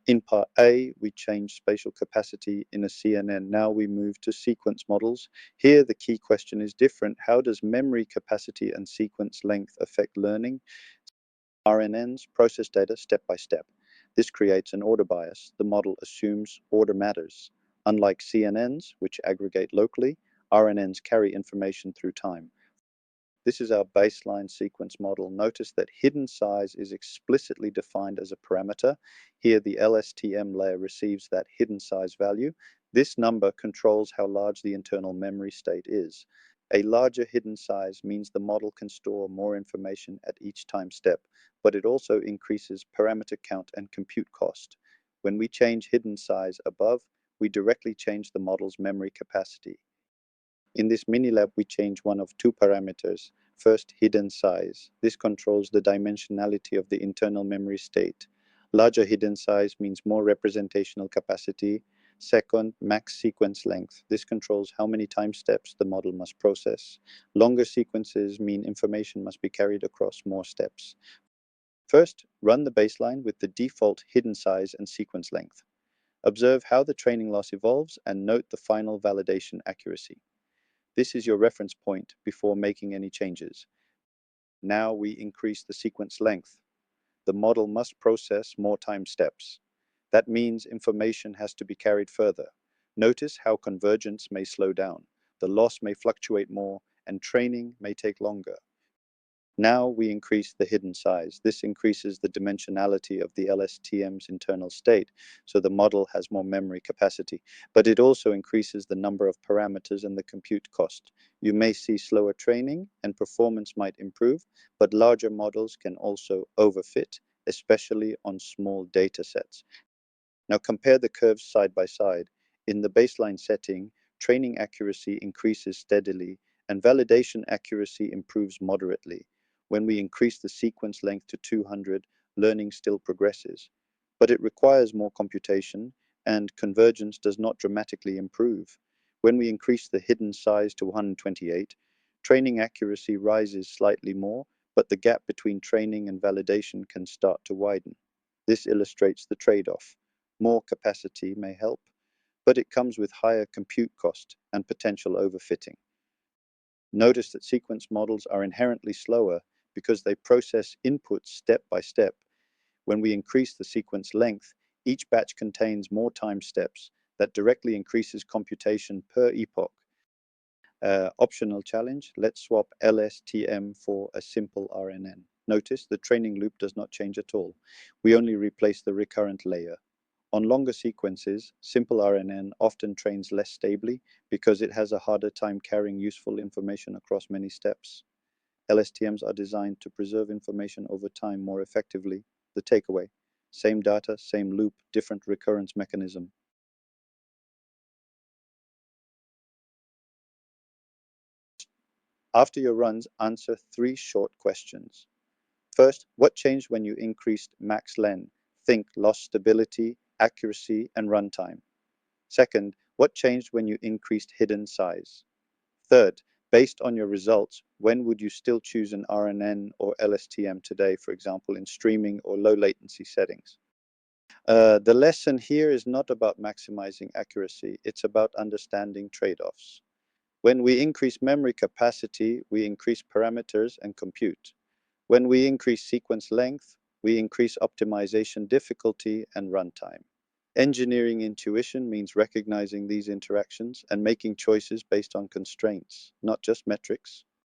In part A, we change spatial capacity in a CNN. Now we move to sequence models. Here, the key question is different. How does memory capacity and sequence length affect learning? RNNs process data step by step. This creates an order bias. The model assumes order matters. Unlike CNNs, which aggregate locally, RNNs carry information through time. This is our baseline sequence model. Notice that hidden size is explicitly defined as a parameter. Here, the LSTM layer receives that hidden size value. This number controls how large the internal memory state is. A larger hidden size means the model can store more information at each time step, but it also increases parameter count and compute cost. When we change hidden size above, we directly change the model's memory capacity. In this mini-lab, we change one of two parameters. First, hidden size. This controls the dimensionality of the internal memory state. Larger hidden size means more representational capacity. Second, max sequence length. This controls how many time steps the model must process. Longer sequences mean information must be carried across more steps. First, run the baseline with the default hidden size and sequence length. Observe how the training loss evolves and note the final validation accuracy. This is your reference point before making any changes. Now we increase the sequence length. The model must process more time steps. That means information has to be carried further. Notice how convergence may slow down, the loss may fluctuate more, and training may take longer. Now we increase the hidden size. This increases the dimensionality of the LSTM's internal state, so the model has more memory capacity. But it also increases the number of parameters and the compute cost. You may see slower training and performance might improve, but larger models can also overfit, especially on small data sets. Now compare the curves side by side. In the baseline setting, training accuracy increases steadily and validation accuracy improves moderately. When we increase the sequence length to 200, learning still progresses, but it requires more computation and convergence does not dramatically improve. When we increase the hidden size to 128, training accuracy rises slightly more, but the gap between training and validation can start to widen. This illustrates the trade-off. More capacity may help, but it comes with higher compute cost and potential overfitting. Notice that sequence models are inherently slower because they process inputs step by step. When we increase the sequence length, each batch contains more time steps that directly increases computation per epoch. Optional challenge, let's swap LSTM for a simple RNN. Notice the training loop does not change at all. We only replace the recurrent layer. On longer sequences, simple RNN often trains less stably because it has a harder time carrying useful information across many steps. LSTMs are designed to preserve information over time more effectively. The takeaway: same data, same loop, different recurrence mechanism. After your runs, answer 3 short questions. First, what changed when you increased max len? Think loss stability, accuracy, and runtime. Second, what changed when you increased hidden size? Third, based on your results, when would you still choose an RNN or LSTM today, for example, in streaming or low latency settings? The lesson here is not about maximizing accuracy, it's about understanding trade-offs. When we increase memory capacity, we increase parameters and compute. When we increase sequence length, we increase optimization difficulty and runtime. Engineering intuition means recognizing these interactions and making choices based on constraints, not just metrics.